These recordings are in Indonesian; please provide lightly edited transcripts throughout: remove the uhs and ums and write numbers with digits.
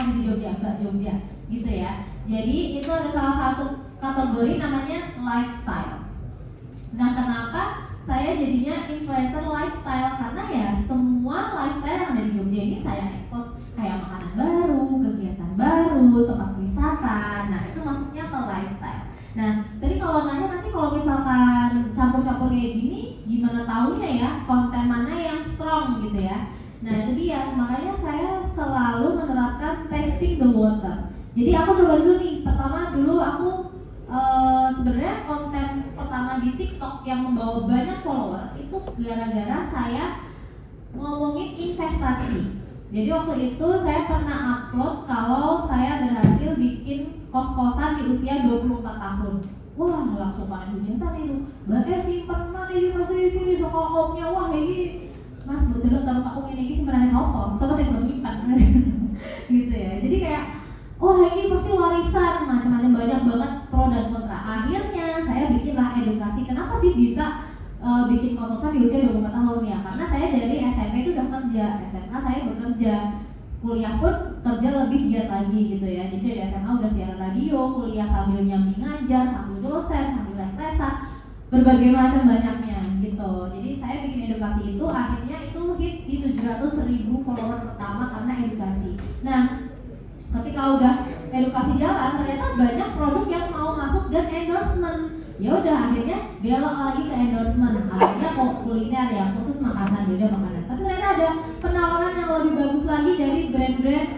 yang di Jogja, Mbak Jogja, gitu ya. Jadi itu ada salah satu kategori namanya lifestyle. Nah, kenapa saya jadinya influencer lifestyle? Karena ya semua lifestyle yang ada di Jogja ini saya expose, kayak makanan baru, kegiatan baru, tempat wisata. Nah, itu masuknya ke lifestyle. Nah, tadi kalau nanya nanti kalau misalkan campur-campur kayak gini, gimana tahunya ya konten mana yang strong gitu ya. Nah, itu dia, makanya saya selalu menerapkan testing the water. Jadi aku coba dulu nih, pertama dulu aku sebenarnya konten pertama di TikTok yang membawa banyak follower itu gara-gara saya ngomongin investasi. Jadi waktu itu saya pernah upload kalau saya berhasil bikin kos-kosan di usia 24 tahun. Wah, langsung panen hujatan itu. Mbak simpen mana ini Mas Riki, sokokomnya, wah ini Mas betul kalau aku ini simpenannya sopo, sopo saya belum nyimpan. Gitu ya. Jadi kayak wah ini pasti warisan, macam-macam banyak banget pro dan kontra. Akhirnya saya bikinlah edukasi. Kenapa sih bisa bikin kos-kosan di usia 24 tahun ya? Karena saya dari SMP itu udah kerja, SMA saya bekerja, kuliah pun kerja lebih giat lagi gitu ya. Jadi dari SMA udah siaran radio, kuliah sambil nyambi ngajar, sambil dosen, sambil les-lesan, berbagai macam banyaknya gitu. Jadi saya bikin edukasi itu, akhirnya itu hit di 700.000 follower pertama karena edukasi. Nah, ketika udah edukasi jalan, ternyata banyak produk yang mau masuk dan endorsement. Ya udah akhirnya belok lagi ke endorsement. Akhirnya kok kuliner ya, khusus makanan, ya udah makanan. Tapi ternyata ada penawaran yang lebih bagus lagi dari brand-brand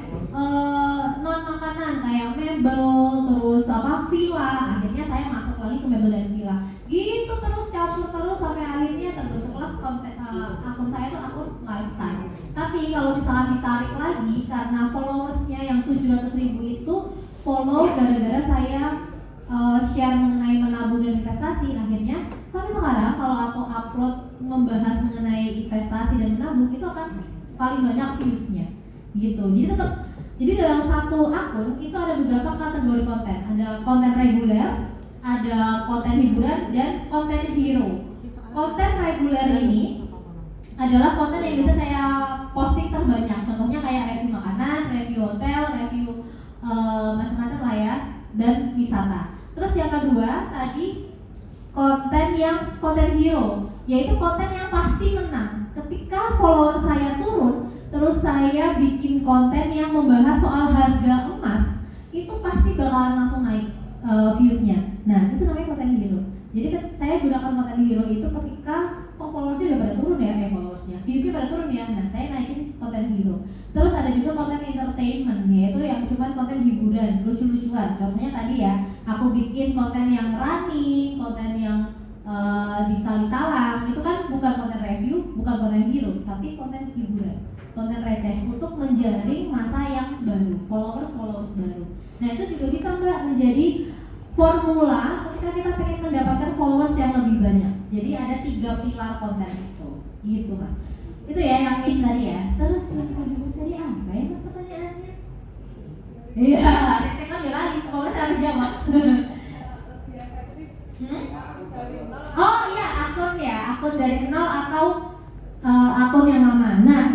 non makanan kayak mebel, terus villa. Akhirnya saya masuk lagi ke mebel dan villa. Gitu terus campur terus sampai akhirnya terbentuklah konten akun saya itu akun lifestyle. Tapi kalau misalnya ditarik lagi karena followersnya yang 700.000 itu follow gara-gara saya share mengenai menabung dan investasi, akhirnya sampai sekarang kalau aku upload membahas mengenai investasi dan menabung itu akan paling banyak viewsnya gitu. Jadi dalam satu akun itu ada beberapa kategori konten. Ada konten reguler, ada konten hiburan, dan konten hero. Konten reguler ini adalah konten yang bisa saya posting terbanyak. Contohnya kayak review makanan, review hotel, review macam-macam lah ya, dan wisata. Terus yang kedua tadi konten hero, yaitu konten yang pasti menang. Ketika follower saya turun, terus saya bikin konten yang membahas soal harga emas, itu pasti bakalan langsung naik viewsnya. Nah, itu namanya konten hero. Jadi saya gunakan konten hero itu ketika followersnya udah pada turun ya, viewsnya pada turun ya. Nah, saya naikin konten hero. Terus ada juga konten entertainment, yaitu yang cuman konten hiburan, lucu-lucuan. Contohnya tadi ya, aku bikin konten yang running, konten yang di Kali Talang, itu kan bukan konten review, bukan konten hero, tapi konten hiburan, konten receh untuk menjaring masa yang baru, followers baru. Nah, itu juga bisa Mbak menjadi formula ketika kita pengen mendapatkan followers yang lebih banyak. Jadi ada 3 pilar konten itu, gitu Mas. Itu ya yang niche tadi ya. Terus yang kedua tadi apa ya Mas pertanyaannya? Iya, saya kan udah lari, pokoknya saya harus jawab. Oh iya, akun dari nol atau akun yang lama. Nah,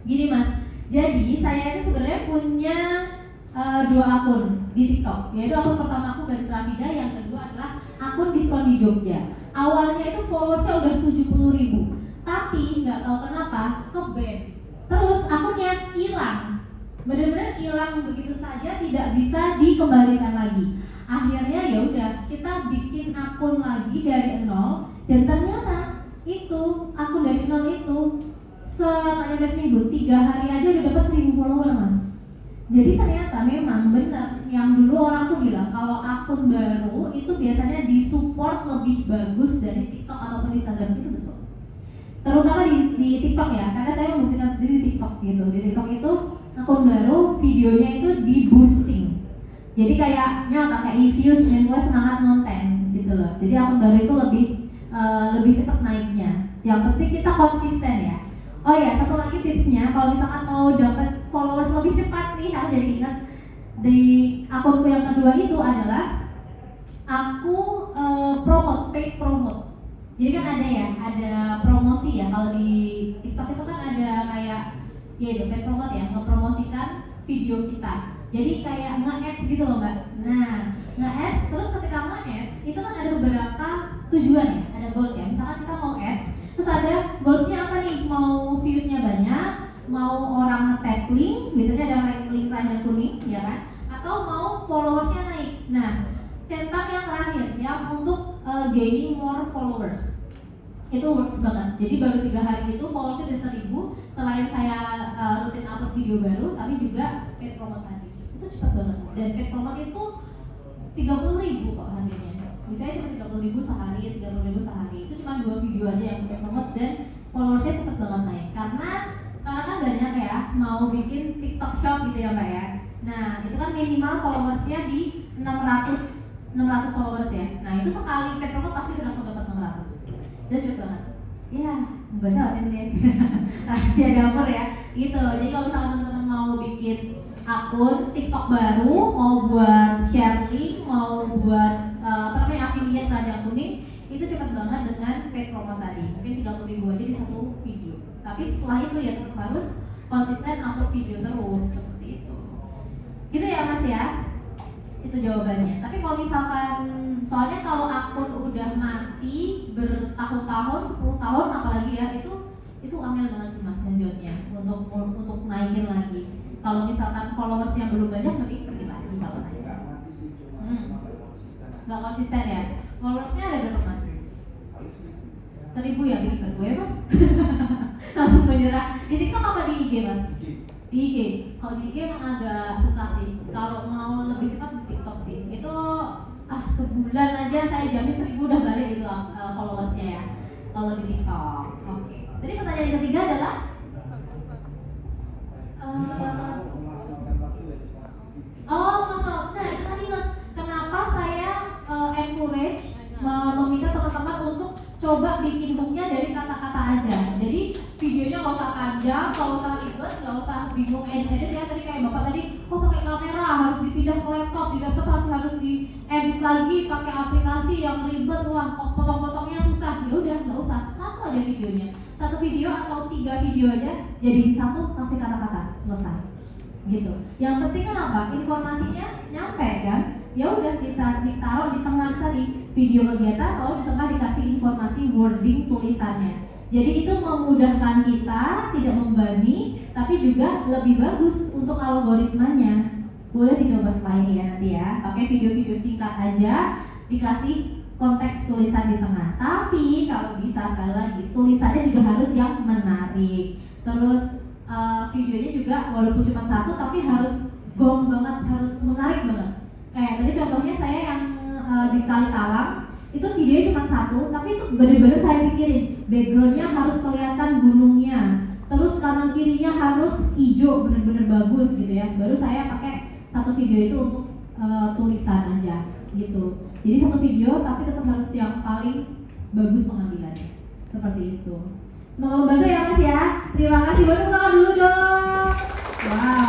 gini Mas, jadi saya itu sebenarnya punya 2 akun di TikTok, yaitu akun pertama aku Gadis Rafida, yang kedua adalah akun diskon di Jogja. Awalnya itu followersnya udah 70.000, tapi nggak tahu kenapa ke-ban. Terus akunnya hilang, benar-benar hilang begitu saja, tidak bisa dikembalikan lagi. Akhirnya ya udah kita bikin akun lagi dari nol, dan ternyata itu akun dari nol itu sekali seminggu 3 hari aja udah dapat 1.000 follower Mas. Jadi ternyata memang benar yang dulu orang tuh bilang kalau akun baru itu biasanya disupport lebih bagus dari TikTok ataupun Instagram, itu betul. Terutama di TikTok ya, karena saya membuktikan sendiri di TikTok gitu. Di TikTok itu akun baru videonya itu di boosting. Jadi kayak nyata kayak views yang gue semangat ngonten gitu loh. Jadi akun baru itu lebih cepat naiknya. Yang penting kita konsisten ya. Oh ya, satu lagi tipsnya, kalau misalkan mau dapat followers lebih cepat nih, aku jadi ingat di akunku yang kedua itu adalah aku paid promote. Jadi kan ada promosi ya, kalau di TikTok itu kan ada kayak ya itu paid promote ya, ngepromosikan video kita. Jadi kayak nge-ads gitu loh Mbak. Nah, nge-ads terus ketika nge-ads itu kan ada beberapa tujuan ya, ada goals ya. Misalkan kita mau ads, terus ada goalsnya apa nih? Mau viewsnya banyak, mau orang nge-tag link, biasanya ada link yang kuning ya kan? Atau mau followersnya naik. Nah, centang yang terakhir yang untuk gaining more followers. Itu works banget. Jadi baru 3 hari itu followersnya udah 1000. Selain saya rutin upload video baru, tapi juga paid promote tadi. Itu cepat banget. Dan paid promote itu 30.000 kok harganya. Misalnya cuma 30.000 sehari, 30.000 sehari. Itu cuma 2 video aja yang paid promote dan followersnya cepat banget naik. Karena sekarang kan banyak ya mau bikin TikTok Shop gitu ya Mbak ya. Nah itu kan minimal followersnya di 600 followers ya. Nah itu sekali paid promote pasti udah langsung dapat 600. Itu cepet banget. Ya, membaca ini rahasia dapur ya. Gitu. Jadi kalau misalnya teman-teman mau bikin akun TikTok baru, mau buat share link, mau buat affiliate keranjang kuning, itu cepet banget dengan paid promote tadi. Mungkin 30.000 aja di satu video. Tapi setelah itu ya tetap harus konsisten upload video terus seperti itu. Gitu ya Mas ya. Itu jawabannya. Tapi kalau misalkan soalnya kalau akun udah mati bertahun-tahun, 10 tahun apalagi ya, itu ambil banget sih Mas genjotnya untuk naikin lagi. Kalau misalkan followersnya belum banyak, mending pergi lagi kalau naik. Nggak konsisten ya. Followersnya ada berapa Mas? 1000 ya, bikin gue Mas. Langsung menyerah. Di TikTok apa di IG Mas? Di IG. Kalau di IG emang agak susah sih. Kalau mau lebih cepat di TikTok sih. Itu sebulan aja saya jamin 1000 udah balik itu followersnya ya. Kalau di TikTok. Oke. Jadi pertanyaan yang ketiga adalah nah itu tadi Mas, kenapa saya encourage meminta teman-teman untuk coba bikin hooknya dari kata-kata aja. Jadi videonya nggak usah panjang, nggak usah ribet, nggak usah bingung edit ya. Tadi kayak Bapak tadi, pakai kamera harus dipindah ke laptop, di laptop harus diedit lagi pakai aplikasi yang ribet, wah potong-potongnya susah. Ya udah nggak usah, satu aja videonya, satu video atau 3 video aja, jadi satu kasih kata-kata selesai. Gitu. Yang penting kan apa? Informasinya nyampe kan? Ya udah ditaruh di tengah tadi video kegiatan, kalau di tengah dikasih informasi wording tulisannya. Jadi itu memudahkan kita, tidak membebani, tapi juga lebih bagus untuk algoritmanya. Boleh dicoba setelah ini ya nanti ya. Pakai video-video singkat aja, dikasih konteks tulisan di tengah. Tapi kalau bisa sekali lagi tulisannya juga harus yang menarik. Terus videonya juga walaupun cuma satu tapi harus gong banget, harus menarik banget. Kayak tadi contohnya saya yang di Kali Talang itu videonya cuma satu, tapi itu benar-benar saya pikirin backgroundnya harus kelihatan gunungnya, terus kanan kirinya harus hijau, benar-benar bagus gitu ya. Baru saya pakai satu video itu untuk tulisan aja gitu. Jadi satu video tapi tetap harus yang paling bagus pengambilannya, seperti itu. Semoga membantu ya Mas ya. Terima kasih. Boleh ketawa dulu dong. Wow.